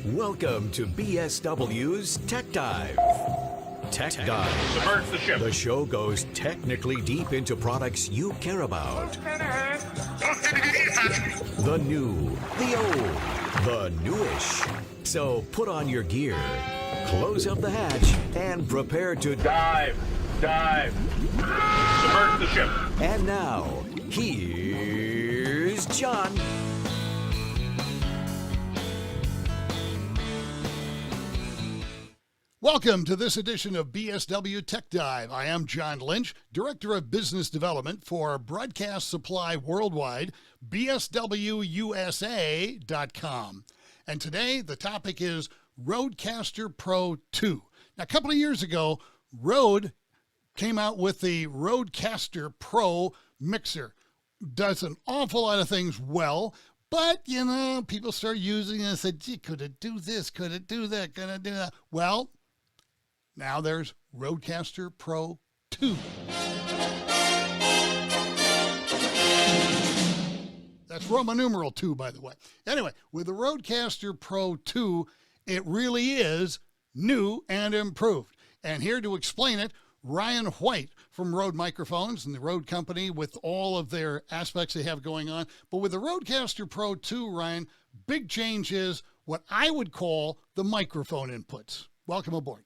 Welcome to BSW's Tech Dive. Tech Dive. Submerge the ship. The show goes technically deep into products you care about. The new, the old, the newish. So put on your gear, close up the hatch, and prepare to Dive. Submerge the ship. And now, here's John. Welcome to this edition of BSW Tech Dive. I am John Lynch, Director of Business Development for Broadcast Supply Worldwide, BSWUSA.com. And today the topic is Rodecaster Pro 2. Now, a couple of years ago, Rode came out with the Rodecaster Pro mixer. Does an awful lot of things well, but, people start using it and said, gee, could it do this? Could it do that? Could it do that? Well, now there's Rodecaster Pro 2. That's Roman numeral 2, by the way. Anyway, with the Rodecaster Pro 2, it really is new and improved. And here to explain it, Ryan White from Rode Microphones and the Rode Company with all of their aspects they have going on. But with the Rodecaster Pro 2, Ryan, big change is what I would call the microphone inputs. Welcome aboard.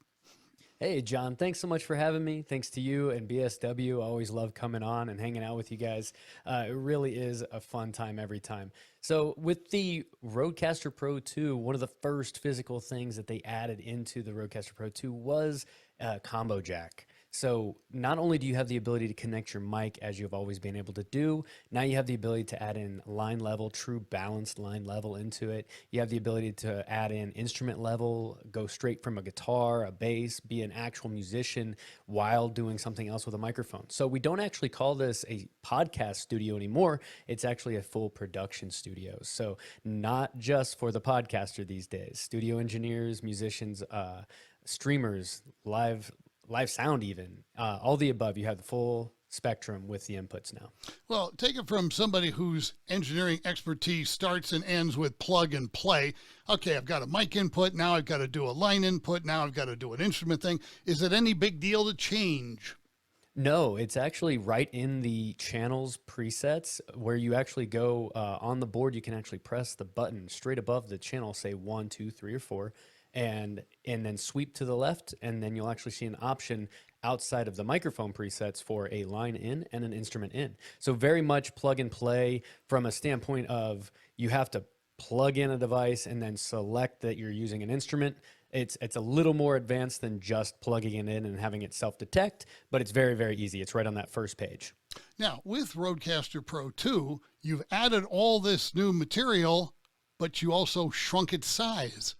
Hey, John, thanks so much for having me. Thanks to you and BSW. I always love coming on and hanging out with you guys. It really is a fun time every time. So with the Rodecaster Pro 2, one of the first physical things that they added into the Rodecaster Pro 2 was a combo jack. So not only do you have the ability to connect your mic as you've always been able to do, now you have the ability to add in line level, true balanced line level into it. You have the ability to add in instrument level, go straight from a guitar, a bass, be an actual musician while doing something else with a microphone. So we don't actually call this a podcast studio anymore. It's actually a full production studio. So not just for the podcaster these days, studio engineers, musicians, streamers, live sound even, all the above. You have the full spectrum with the inputs now. Well, take it from somebody whose engineering expertise starts and ends with plug and play. Okay, I've got a mic input. Now I've got to do a line input. Now I've got to do an instrument thing. Is it any big deal to change? No, it's actually right in the channels presets where you actually go on the board. You can actually press the button straight above the channel, say 1, 2, 3, or 4. And then sweep to the left, and then you'll actually see an option outside of the microphone presets for a line in and an instrument in. So very much plug and play from a standpoint of you have to plug in a device and then select that you're using an instrument. It's a little more advanced than just plugging it in and having it self-detect, but it's very, very easy. It's right on that first page. Now, with Rodecaster Pro 2, you've added all this new material, but you also shrunk its size.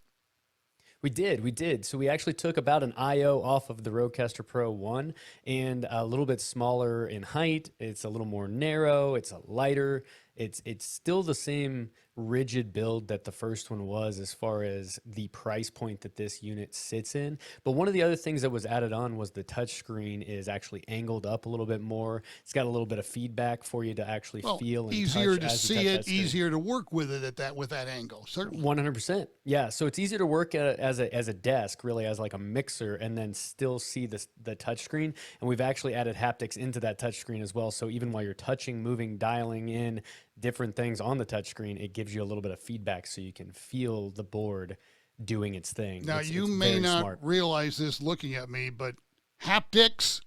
We did. So we actually took about an I/O off of the Rodecaster Pro 1 and a little bit smaller in height. It's a little more narrow. It's a lighter. It's still the same rigid build that the first one was as far as the price point that this unit sits in. But one of the other things that was added on was the touchscreen is actually angled up a little bit more. It's got a little bit of feedback for you to actually feel and easier touch to see it, easier to work with it with that angle. Certainly. 100%. Yeah. So it's easier to work as a desk, really, as like a mixer, and then still see the touchscreen. And we've actually added haptics into that touchscreen as well. So even while you're touching, moving, dialing in different things on the touchscreen, it gives you a little bit of feedback so you can feel the board doing its thing. Now, you it's may not smart. realize this looking at me, but haptics,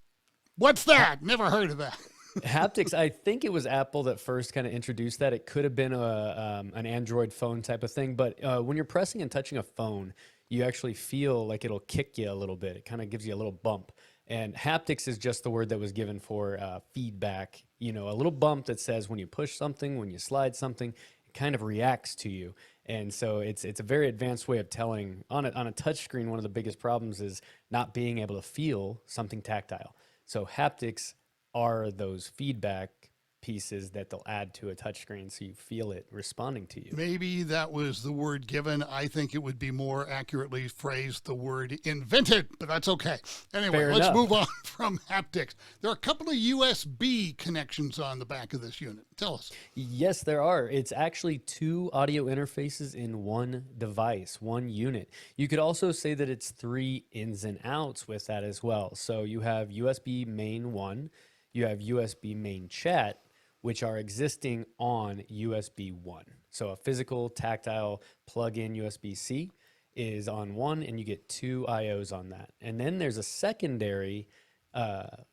what's that? Never heard of that. Haptics, I think it was Apple that first kind of introduced that. It could have been an Android phone type of thing, but when you're pressing and touching a phone, you actually feel like it'll kick you a little bit. It kind of gives you a little bump. And haptics is just the word that was given for feedback, a little bump that says when you push something, when you slide something, it kind of reacts to you. And so it's a very advanced way of telling. On a touch screen, one of the biggest problems is not being able to feel something tactile. So haptics are those feedback pieces that they'll add to a touchscreen so you feel it responding to you. Maybe that was the word given. I think it would be more accurately phrased the word invented, but that's okay. Anyway, Fair let's enough. move on from haptics. There are a couple of USB connections on the back of this unit. Tell us. Yes, there are. It's actually 2 audio interfaces in one device, one unit. You could also say that it's 3 ins and outs with that as well. So you have USB main 1, you have USB main chat, which are existing on USB 1. So a physical, tactile, plug-in USB-C is on one, and you get 2 IOs on that. And then there's a secondary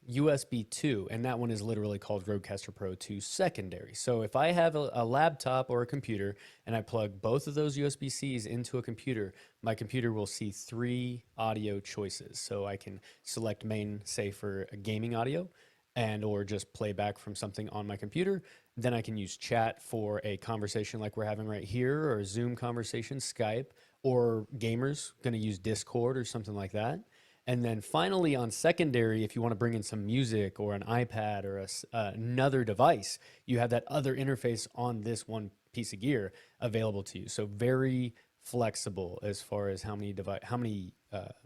USB 2, and that one is literally called Rodecaster Pro 2 secondary. So if I have a laptop or a computer and I plug both of those USB-Cs into a computer, my computer will see 3 audio choices. So I can select main, say, for a gaming audio, and or just play back from something on my computer. Then I can use chat for a conversation like we're having right here, or a Zoom conversation, Skype, or gamers going to use Discord or something like that. And then finally on secondary, if you want to bring in some music or an iPad or another device, you have that other interface on this one piece of gear available to you. So very flexible as far as how many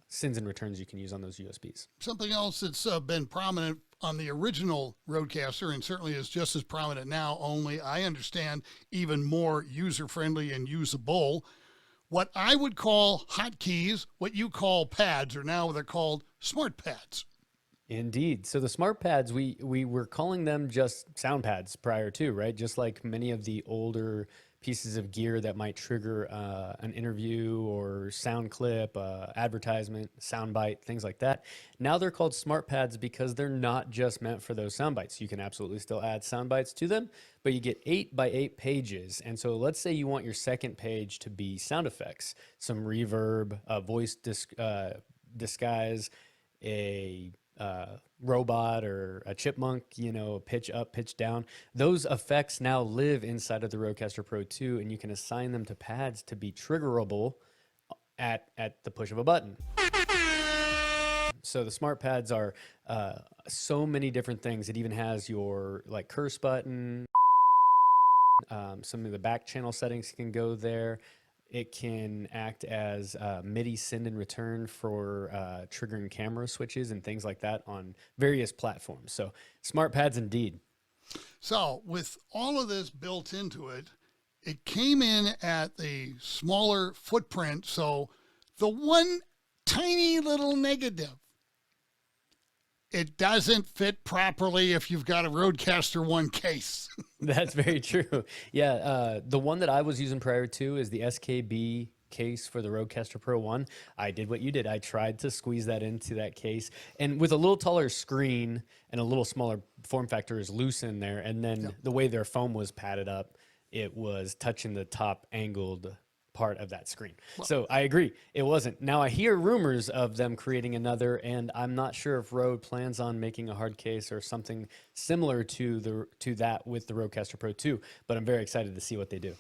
sends and returns you can use on those USBs. Something else that's been prominent on the original Rodecaster, and certainly is just as prominent now, only I understand even more user-friendly and usable. What I would call hotkeys, what you call pads, or now they're called smart pads. Indeed. So the smart pads, we were calling them just sound pads prior to, right? Just like many of the older pieces of gear that might trigger an interview or sound clip, advertisement, soundbite, things like that. Now they're called smart pads because they're not just meant for those sound bites. You can absolutely still add sound bites to them, but you get 8 by 8 pages. And so let's say you want your second page to be sound effects, some reverb, voice disguise, a robot or a chipmunk, pitch up, pitch down. Those effects now live inside of the Rodecaster Pro 2, and you can assign them to pads to be triggerable at the push of a button. So the smart pads are so many different things. It even has your curse button. Some of the back channel settings can go there. It can act as MIDI send and return for triggering camera switches and things like that on various platforms. So smart pads indeed. So with all of this built into it, it came in at the smaller footprint. So the one tiny little negative, it doesn't fit properly if you've got a Rodecaster 1 case. That's very true. Yeah, the one that I was using prior to is the SKB case for the Rodecaster Pro 1. I did what you did. I tried to squeeze that into that case. And with a little taller screen and a little smaller form factor is loose in there. And then the way their foam was padded up, it was touching the top angled part of that screen. So I agree, it wasn't. Now I hear rumors of them creating another, and I'm not sure if Rode plans on making a hard case or something similar to that with the Rodecaster Pro 2, but I'm very excited to see what they do.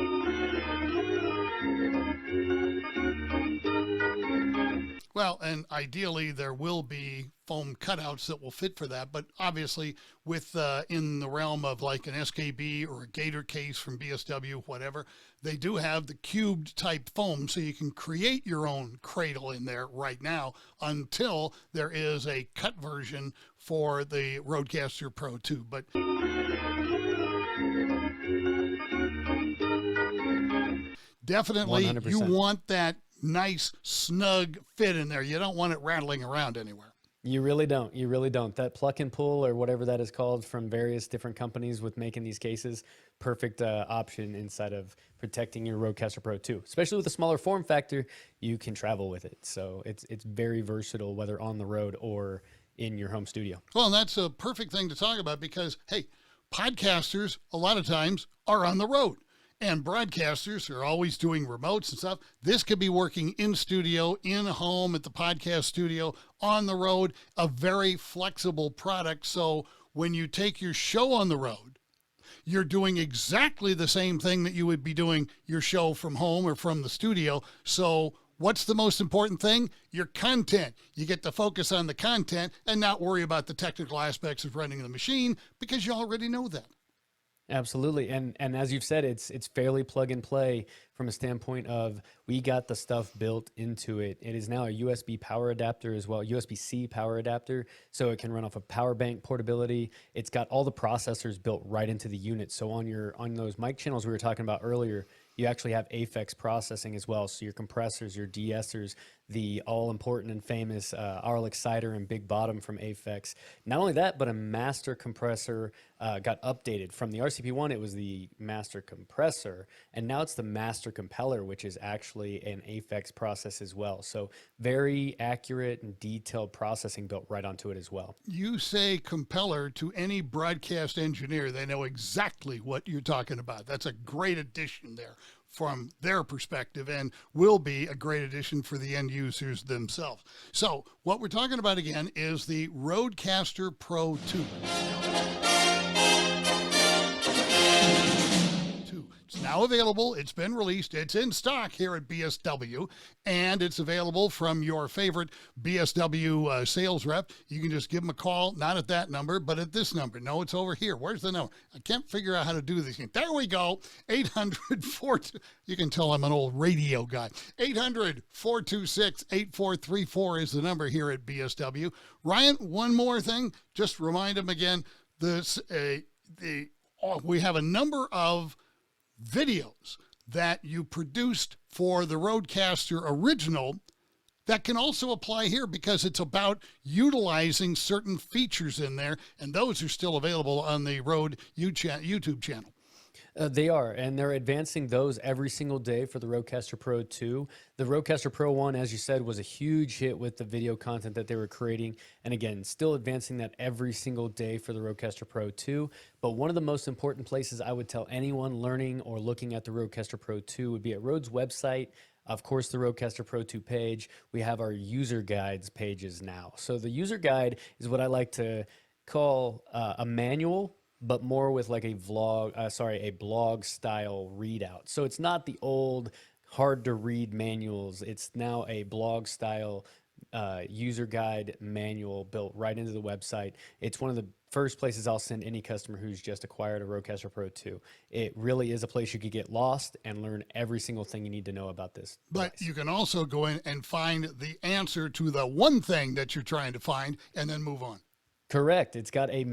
Well, and ideally there will be foam cutouts that will fit for that, but obviously with in the realm of like an SKB or a Gator case from BSW, whatever, they do have the cubed type foam, so you can create your own cradle in there right now until there is a cut version for the Rodecaster Pro 2. But definitely 100%. You want that nice snug fit in there. You don't want it rattling around anywhere. You really don't. You really don't. That pluck and pull or whatever that is called from various different companies with making these cases, perfect option inside of protecting your Rodecaster Pro 2. Especially with a smaller form factor, you can travel with it. So it's very versatile, whether on the road or in your home studio. Well, and that's a perfect thing to talk about because, hey, podcasters a lot of times are on the road. And broadcasters are always doing remotes and stuff. This could be working in studio, in home, at the podcast studio, on the road, a very flexible product. So when you take your show on the road, you're doing exactly the same thing that you would be doing your show from home or from the studio. So what's the most important thing? Your content. You get to focus on the content and not worry about the technical aspects of running the machine because you already know that. Absolutely. And as you've said, it's fairly plug and play from a standpoint of we got the stuff built into it. It is now a USB power adapter as well, USB-C power adapter, so it can run off of power bank portability. It's got all the processors built right into the unit. So on those mic channels we were talking about earlier, you actually have Aphex processing as well. So your compressors, your de-essers, the all-important and famous RL Exciter and Big Bottom from Aphex. Not only that, but a master compressor got updated. From the RCP1, it was the master compressor, and now it's the master compeller, which is actually an Aphex process as well. So very accurate and detailed processing built right onto it as well. You say compeller to any broadcast engineer, they know exactly what you're talking about. That's a great addition there from their perspective, and will be a great addition for the end users themselves. So what we're talking about again is the Rodecaster Pro 2. It's now available. It's been released. It's in stock here at BSW, and it's available from your favorite BSW sales rep. You can just give them a call, not at that number, but at this number. No, it's over here. Where's the number? I can't figure out how to do this. There we go. 800-4... You can tell I'm an old radio guy. 800-426-8434 is the number here at BSW. Ryan, one more thing. Just remind them again, we have a number of videos that you produced for the Rodecaster original that can also apply here, because it's about utilizing certain features in there, and those are still available on the Rode YouTube channel. They are, and they're advancing those every single day for the Rodecaster Pro 2. The Rodecaster Pro 1, as you said, was a huge hit with the video content that they were creating. And again, still advancing that every single day for the Rodecaster Pro 2. But one of the most important places I would tell anyone learning or looking at the Rodecaster Pro 2 would be at Rode's website. Of course, the Rodecaster Pro 2 page. We have our user guides pages now. So the user guide is what I like to call a manual, but more with like a blog style readout. So it's not the old hard to read manuals. It's now a blog style user guide manual built right into the website. It's one of the first places I'll send any customer who's just acquired a Rodecaster Pro 2. It really is a place you could get lost and learn every single thing you need to know about this device. But you can also go in and find the answer to the one thing that you're trying to find and then move on. Correct. It's got a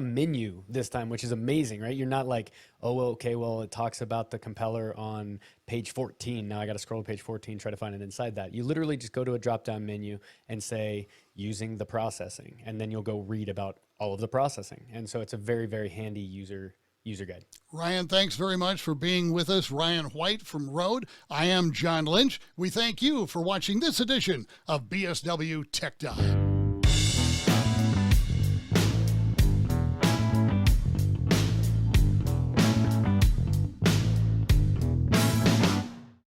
menu this time, which is amazing, right? You're not like, oh, well, okay, well, it talks about the compeller on page 14. Now I got to scroll to page 14, try to find it inside that. You literally just go to a drop-down menu and say, using the processing, and then you'll go read about all of the processing. And so it's a very, very handy user guide. Ryan, thanks very much for being with us. Ryan White from Rode. I am John Lynch. We thank you for watching this edition of BSW Tech Dive.